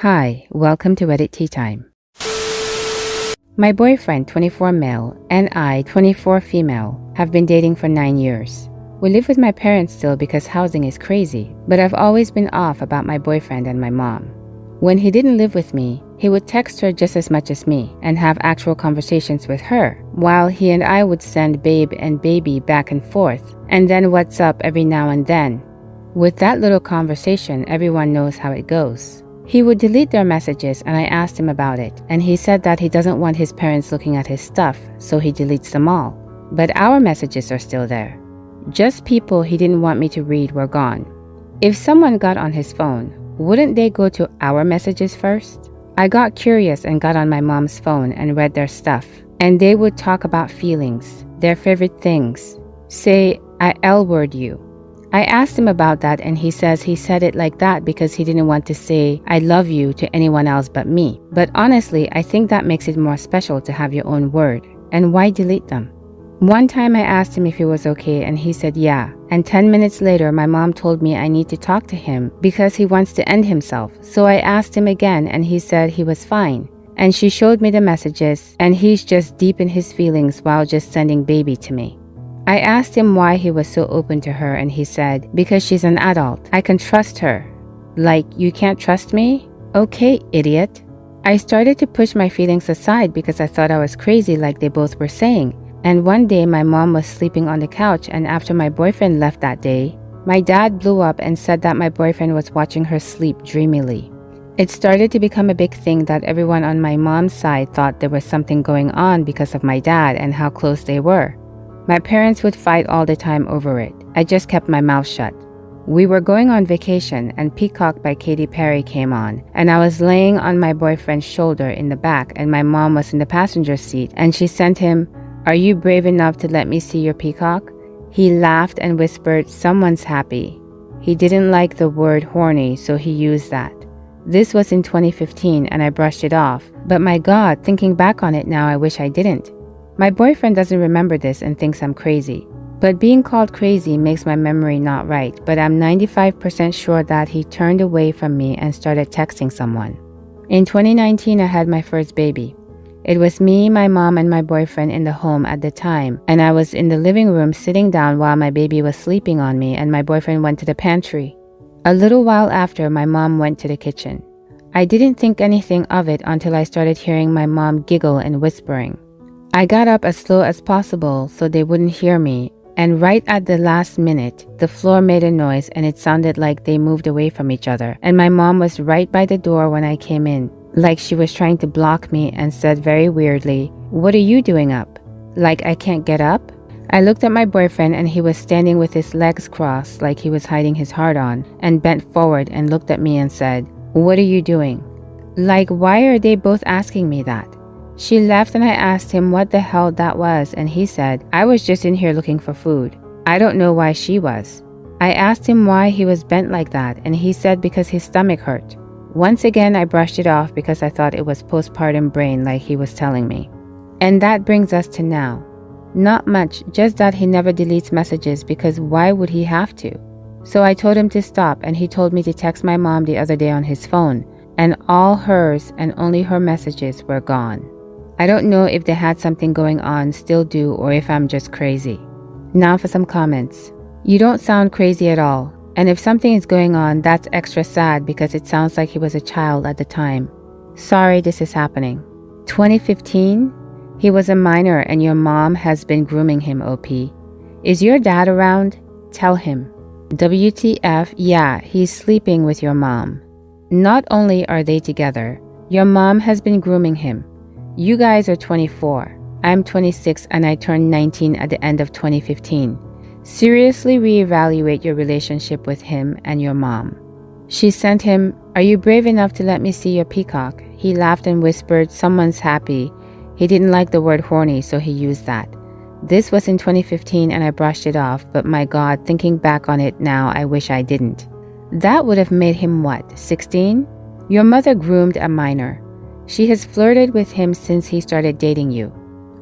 Hi, welcome to Reddit Tea Time. My boyfriend, 24 male, and I, 24 female, have been dating for 9 years. We live with my parents still because housing is crazy, but I've always been off about my boyfriend and my mom. When he didn't live with me, he would text her just as much as me and have actual conversations with her, while he and I would send babe and baby back and forth, and then what's up every now and then. With that little conversation, everyone knows how it goes. He would delete their messages and I asked him about it, and he said that he doesn't want his parents looking at his stuff, so he deletes them all. But our messages are still there. Just people he didn't want me to read were gone. If someone got on his phone, wouldn't they go to our messages first? I got curious and got on my mom's phone and read their stuff, and they would talk about feelings, their favorite things. Say, I L-word you. I asked him about that and he says he said it like that because he didn't want to say I love you to anyone else but me. But honestly, I think that makes it more special to have your own word. And why delete them? One time I asked him if he was okay and he said yeah. And 10 minutes later, my mom told me I need to talk to him because he wants to end himself. So I asked him again and he said he was fine. And she showed me the messages and he's just deep in his feelings while just sending baby to me. I asked him why he was so open to her and he said, because she's an adult. I can trust her. Like, you can't trust me? Okay, idiot. I started to push my feelings aside because I thought I was crazy like they both were saying. And one day my mom was sleeping on the couch and after my boyfriend left that day, my dad blew up and said that my boyfriend was watching her sleep dreamily. It started to become a big thing that everyone on my mom's side thought there was something going on because of my dad and how close they were. My parents would fight all the time over it. I just kept my mouth shut. We were going on vacation and Peacock by Katy Perry came on and I was laying on my boyfriend's shoulder in the back and my mom was in the passenger seat and she sent him, "Are you brave enough to let me see your peacock?" He laughed and whispered, "Someone's happy." He didn't like the word horny, so he used that. This was in 2015 and I brushed it off. But my God, thinking back on it now, I wish I didn't. My boyfriend doesn't remember this and thinks I'm crazy. But being called crazy makes my memory not right, but I'm 95% sure that he turned away from me and started texting someone. In 2019, I had my first baby. It was me, my mom, and my boyfriend in the home at the time, and I was in the living room sitting down while my baby was sleeping on me and my boyfriend went to the pantry. A little while after, my mom went to the kitchen. I didn't think anything of it until I started hearing my mom giggle and whispering. I got up as slow as possible so they wouldn't hear me, and right at the last minute, the floor made a noise and it sounded like they moved away from each other, and my mom was right by the door when I came in, like she was trying to block me and said very weirdly, "What are you doing up? Like I can't get up?" I looked at my boyfriend and he was standing with his legs crossed like he was hiding his heart on, and bent forward and looked at me and said, "What are you doing?" Like, why are they both asking me that? She left and I asked him what the hell that was and he said, "I was just in here looking for food." I don't know why she was. I asked him why he was bent like that and he said because his stomach hurt. Once again, I brushed it off because I thought it was postpartum brain like he was telling me. And that brings us to now. Not much, just that he never deletes messages because why would he have to? So I told him to stop and he told me to text my mom the other day on his phone and all hers and only her messages were gone. I don't know if they had something going on, still do, or if I'm just crazy. Now for some comments. You don't sound crazy at all. And if something is going on, that's extra sad because it sounds like he was a child at the time. Sorry this is happening. 2015? He was a minor and your mom has been grooming him, OP. Is your dad around? Tell him. WTF, yeah, he's sleeping with your mom. Not only are they together, your mom has been grooming him. You guys are 24. I'm 26 and I turned 19 at the end of 2015. Seriously reevaluate your relationship with him and your mom. She sent him, "Are you brave enough to let me see your peacock?" He laughed and whispered, "Someone's happy." He didn't like the word horny, so he used that. This was in 2015 and I brushed it off, but my God, thinking back on it now, I wish I didn't. That would have made him what, 16? Your mother groomed a minor. She has flirted with him since he started dating you.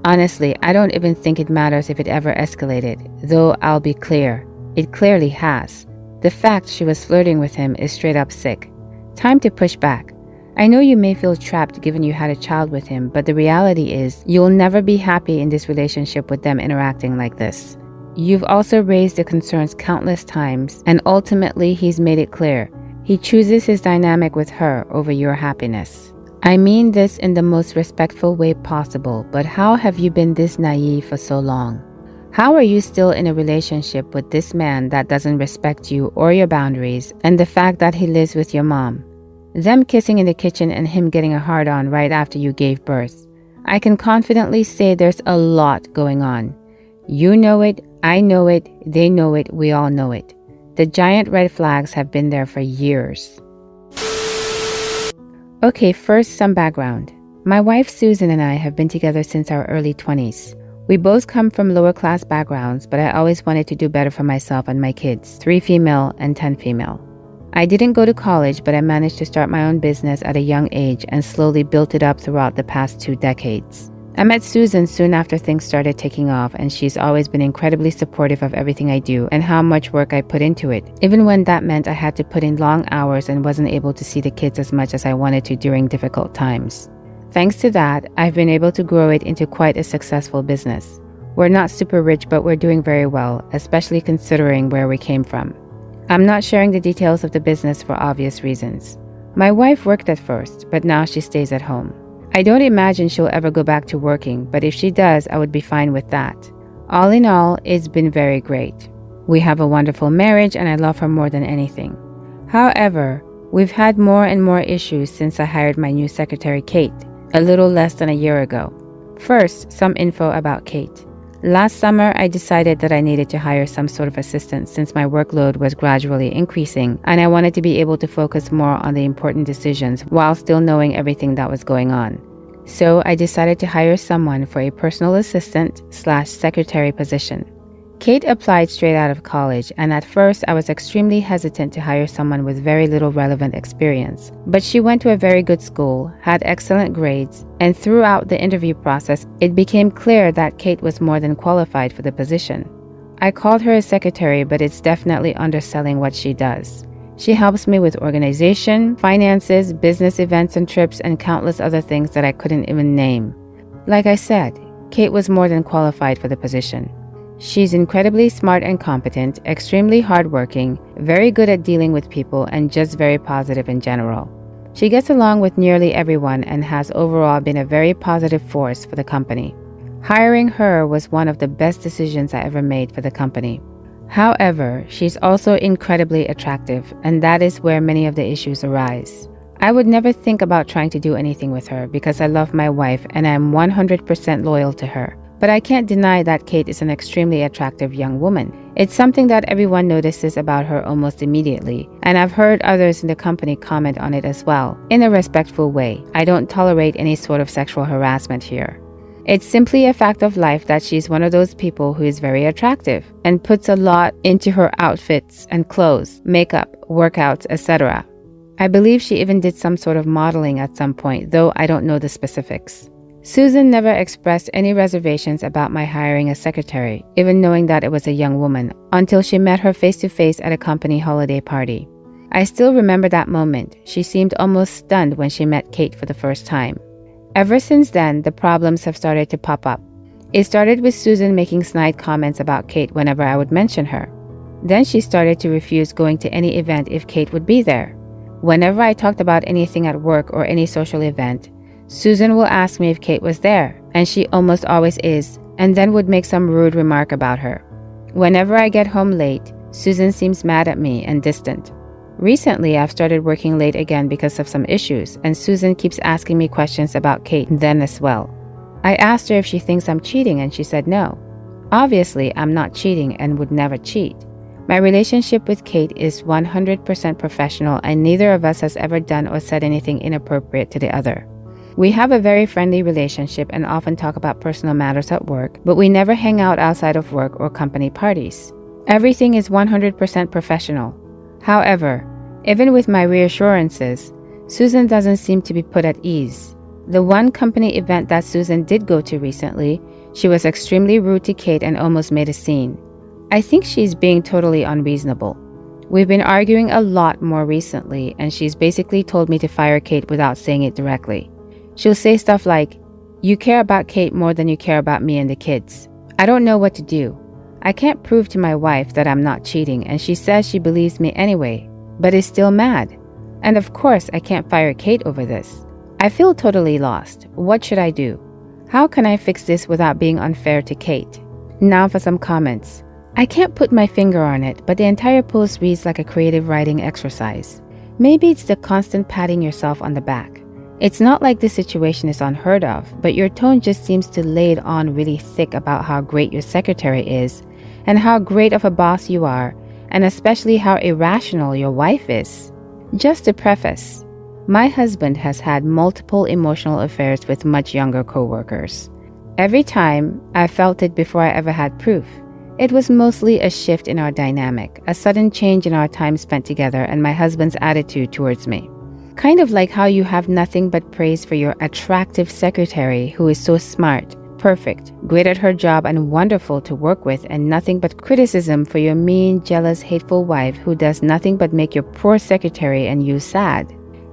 Honestly, I don't even think it matters if it ever escalated, though I'll be clear, it clearly has. The fact she was flirting with him is straight up sick. Time to push back. I know you may feel trapped given you had a child with him, but the reality is you'll never be happy in this relationship with them interacting like this. You've also raised the concerns countless times, and ultimately he's made it clear. He chooses his dynamic with her over your happiness. I mean this in the most respectful way possible, but how have you been this naive for so long? How are you still in a relationship with this man that doesn't respect you or your boundaries, and the fact that he lives with your mom? Them kissing in the kitchen and him getting a hard-on right after you gave birth. I can confidently say there's a lot going on. You know it, I know it, they know it, we all know it. The giant red flags have been there for years. Okay, first some background. My wife Susan and I have been together since our early 20s. We both come from lower class backgrounds, but I always wanted to do better for myself and my kids, 3 female and 10 female. I didn't go to college, but I managed to start my own business at a young age and slowly built it up throughout the past 2 decades. I met Susan soon after things started taking off, and she's always been incredibly supportive of everything I do and how much work I put into it, even when that meant I had to put in long hours and wasn't able to see the kids as much as I wanted to during difficult times. Thanks to that, I've been able to grow it into quite a successful business. We're not super rich, but we're doing very well, especially considering where we came from. I'm not sharing the details of the business for obvious reasons. My wife worked at first, but now she stays at home. I don't imagine she'll ever go back to working, but if she does, I would be fine with that. All in all, it's been very great. We have a wonderful marriage and I love her more than anything. However, we've had more and more issues since I hired my new secretary, Kate, a little less than a year ago. First, some info about Kate. Last summer, I decided that I needed to hire some sort of assistant since my workload was gradually increasing and I wanted to be able to focus more on the important decisions while still knowing everything that was going on. So I decided to hire someone for a personal assistant/secretary position. Kate applied straight out of college, and at first I was extremely hesitant to hire someone with very little relevant experience. But she went to a very good school, had excellent grades, and throughout the interview process, it became clear that Kate was more than qualified for the position. I called her a secretary, but it's definitely underselling what she does. She helps me with organization, finances, business events and trips, and countless other things that I couldn't even name. Like I said, Kate was more than qualified for the position. She's incredibly smart and competent, extremely hardworking, very good at dealing with people, and just very positive in general. She gets along with nearly everyone and has overall been a very positive force for the company. Hiring her was one of the best decisions I ever made for the company. However, she's also incredibly attractive, and that is where many of the issues arise. I would never think about trying to do anything with her because I love my wife and I'm 100% loyal to her. But I can't deny that Kate is an extremely attractive young woman. It's something that everyone notices about her almost immediately, and I've heard others in the company comment on it as well, in a respectful way. I don't tolerate any sort of sexual harassment here. It's simply a fact of life that she's one of those people who is very attractive and puts a lot into her outfits and clothes, makeup, workouts, etc. I believe she even did some sort of modeling at some point, though I don't know the specifics. Susan never expressed any reservations about my hiring a secretary, even knowing that it was a young woman, until she met her face-to-face at a company holiday party. I still remember that moment. She seemed almost stunned when she met Kate for the first time. Ever since then, the problems have started to pop up. It started with Susan making snide comments about Kate whenever I would mention her. Then she started to refuse going to any event if Kate would be there. Whenever I talked about anything at work or any social event, Susan will ask me if Kate was there, and she almost always is, and then would make some rude remark about her. Whenever I get home late, Susan seems mad at me and distant. Recently, I've started working late again because of some issues, and Susan keeps asking me questions about Kate then as well. I asked her if she thinks I'm cheating, and she said no. Obviously, I'm not cheating and would never cheat. My relationship with Kate is 100% professional, and neither of us has ever done or said anything inappropriate to the other. We have a very friendly relationship and often talk about personal matters at work, but we never hang out outside of work or company parties. Everything is 100% professional. However, even with my reassurances, Susan doesn't seem to be put at ease. The one company event that Susan did go to recently, she was extremely rude to Kate and almost made a scene. I think she's being totally unreasonable. We've been arguing a lot more recently, and she's basically told me to fire Kate without saying it directly. She'll say stuff like, "You care about Kate more than you care about me and the kids." I don't know what to do. I can't prove to my wife that I'm not cheating, and she says she believes me anyway, but is still mad. And of course, I can't fire Kate over this. I feel totally lost. What should I do? How can I fix this without being unfair to Kate? Now for some comments. I can't put my finger on it, but the entire post reads like a creative writing exercise. Maybe it's the constant patting yourself on the back. It's not like this situation is unheard of, but your tone just seems to lay it on really thick about how great your secretary is, and how great of a boss you are, and especially how irrational your wife is. Just to preface, my husband has had multiple emotional affairs with much younger co-workers. Every time, I felt it before I ever had proof. It was mostly a shift in our dynamic, a sudden change in our time spent together and my husband's attitude towards me. Kind of like how you have nothing but praise for your attractive secretary who is so smart, perfect, great at her job and wonderful to work with, and nothing but criticism for your mean, jealous, hateful wife who does nothing but make your poor secretary and you sad.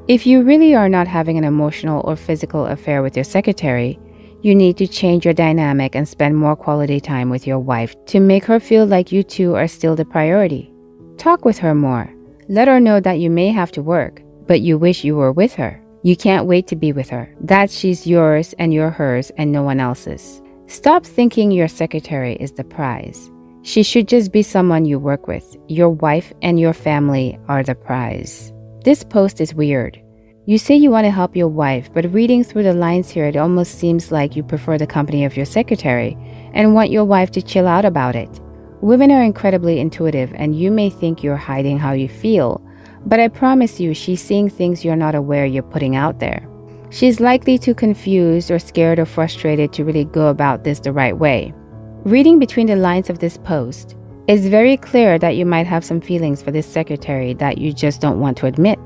If you really are not having an emotional or physical affair with your secretary, you need to change your dynamic and spend more quality time with your wife to make her feel like you two are still the priority. Talk with her more. Let her know that you may have to work, but you wish you were with her. You can't wait to be with her, that she's yours and you're hers and no one else's. Stop thinking your secretary is the prize. She should just be someone you work with. Your wife and your family are the prize. This post is weird. You say you want to help your wife, but reading through the lines here, it almost seems like you prefer the company of your secretary and want your wife to chill out about it. Women are incredibly intuitive, and you may think you're hiding how you feel, but I promise you she's seeing things you're not aware you're putting out there. She's likely too confused or scared or frustrated to really go about this the right way. Reading between the lines of this post, it's very clear that you might have some feelings for this secretary that you just don't want to admit.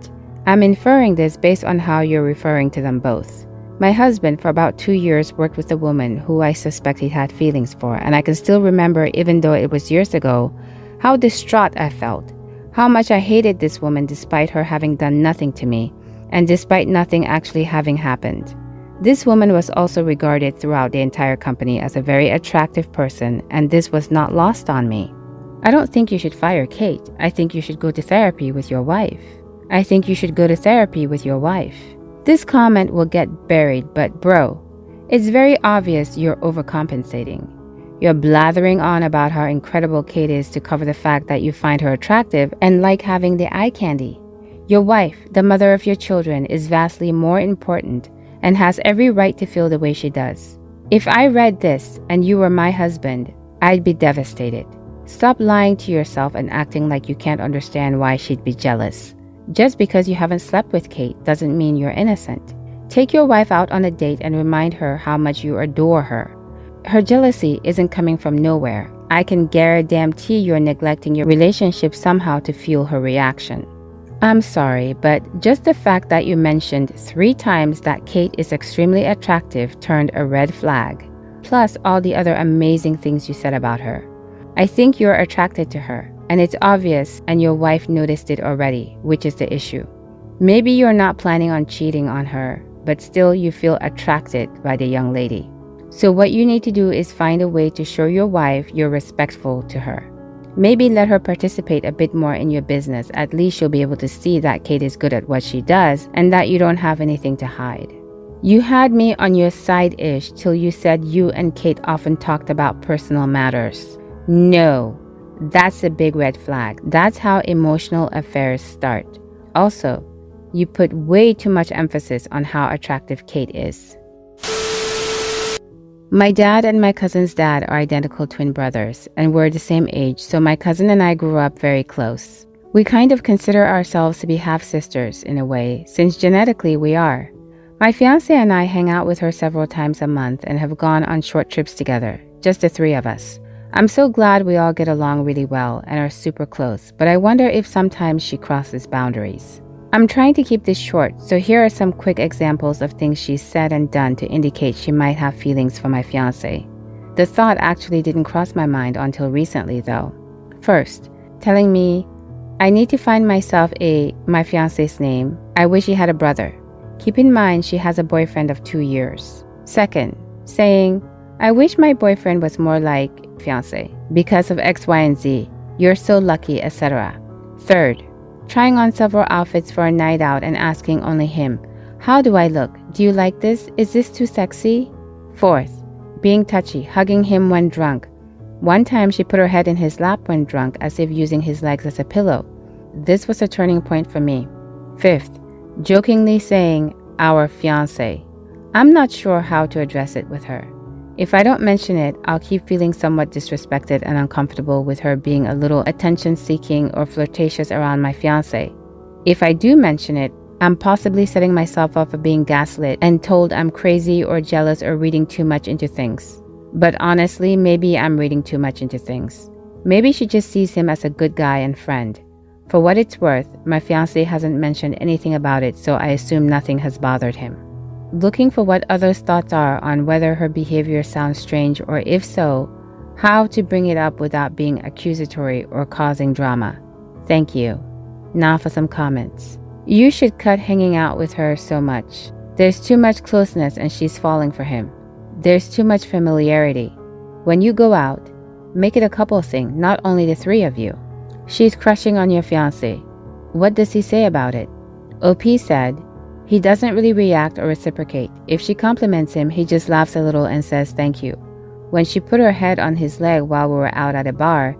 I'm inferring this based on how you're referring to them both. My husband, for about 2 years, worked with a woman who I suspect he had feelings for, and I can still remember, even though it was years ago, how distraught I felt, how much I hated this woman despite her having done nothing to me, and despite nothing actually having happened. This woman was also regarded throughout the entire company as a very attractive person, and this was not lost on me. I don't think you should fire Kate. I think you should go to therapy with your wife. I think you should go to therapy with your wife. This comment will get buried, but bro, it's very obvious you're overcompensating. You're blathering on about how incredible Kate is to cover the fact that you find her attractive and like having the eye candy. Your wife, the mother of your children, is vastly more important and has every right to feel the way she does. If I read this and you were my husband, I'd be devastated. Stop lying to yourself and acting like you can't understand why she'd be jealous. Just because you haven't slept with Kate doesn't mean you're innocent. Take your wife out on a date and remind her how much you adore her. Her jealousy isn't coming from nowhere. I can guarantee you're neglecting your relationship somehow to fuel her reaction. I'm sorry, but just the fact that you mentioned 3 times that Kate is extremely attractive turned a red flag, plus all the other amazing things you said about her. I think you're attracted to her, and it's obvious, and your wife noticed it already, which is the issue. Maybe you're not planning on cheating on her, but still you feel attracted by the young lady. So what you need to do is find a way to show your wife you're respectful to her. Maybe let her participate a bit more in your business. At least she'll be able to see that Kate is good at what she does and that you don't have anything to hide. You had me on your side-ish till you said you and Kate often talked about personal matters. No, that's a big red flag. That's how emotional affairs start. Also, you put way too much emphasis on how attractive Kate is. My dad and my cousin's dad are identical twin brothers, and we're the same age, so my cousin and I grew up very close. We kind of consider ourselves to be half-sisters in a way, since genetically we are. My fiancé and I hang out with her several times a month and have gone on short trips together, just the 3 of us. I'm so glad we all get along really well and are super close, but I wonder if sometimes she crosses boundaries. I'm trying to keep this short, so here are some quick examples of things she's said and done to indicate she might have feelings for my fiancé. The thought actually didn't cross my mind until recently though. First, telling me, I need to find myself my fiancé's name. I wish he had a brother. Keep in mind she has a boyfriend of 2 years. Second, saying, I wish my boyfriend was more like fiancé because of X, Y, and Z. You're so lucky, etc. Third, trying on several outfits for a night out and asking only him, how do I look? Do you like this? Is this too sexy? Fourth, being touchy, hugging him when drunk. One time she put her head in his lap when drunk as if using his legs as a pillow. This was a turning point for me. Fifth, jokingly saying, our fiancé. I'm not sure how to address it with her. If I don't mention it, I'll keep feeling somewhat disrespected and uncomfortable with her being a little attention-seeking or flirtatious around my fiancé. If I do mention it, I'm possibly setting myself up for being gaslit and told I'm crazy or jealous or reading too much into things. But honestly, maybe I'm reading too much into things. Maybe she just sees him as a good guy and friend. For what it's worth, my fiancé hasn't mentioned anything about it, so I assume nothing has bothered him. Looking for what others' thoughts are on whether her behavior sounds strange, or if so, how to bring it up without being accusatory or causing drama. Thank you. Now for some comments. You should cut hanging out with her so much. There's too much closeness and she's falling for him. There's too much familiarity. When you go out, make it a couple thing, not only the three of you. She's crushing on your fiancé. What does he say about it? OP said, he doesn't really react or reciprocate. If she compliments him, he just laughs a little and says thank you. When she put her head on his leg while we were out at a bar,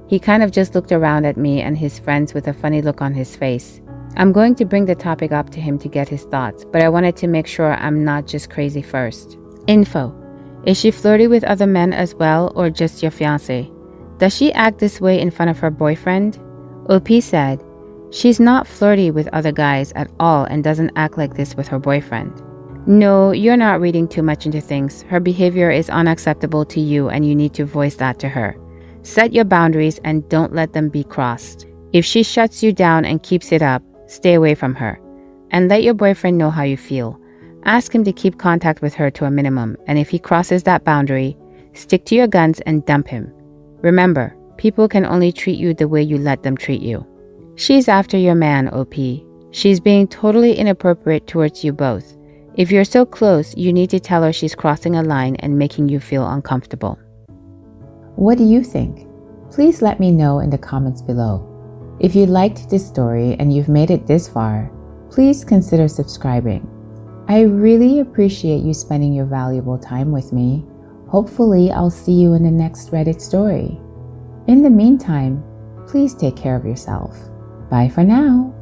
he kind of just looked around at me and his friends with a funny look on his face. I'm going to bring the topic up to him to get his thoughts, but I wanted to make sure I'm not just crazy first. Info. Is she flirty with other men as well, or just your fiancé? Does she act this way in front of her boyfriend? OP said, she's not flirty with other guys at all and doesn't act like this with her boyfriend. No, you're not reading too much into things. Her behavior is unacceptable to you and you need to voice that to her. Set your boundaries and don't let them be crossed. If she shuts you down and keeps it up, stay away from her. And let your boyfriend know how you feel. Ask him to keep contact with her to a minimum, and if he crosses that boundary, stick to your guns and dump him. Remember, people can only treat you the way you let them treat you. She's after your man, OP. She's being totally inappropriate towards you both. If you're so close, you need to tell her she's crossing a line and making you feel uncomfortable. What do you think? Please let me know in the comments below. If you liked this story and you've made it this far, please consider subscribing. I really appreciate you spending your valuable time with me. Hopefully, I'll see you in the next Reddit story. In the meantime, please take care of yourself. Bye for now.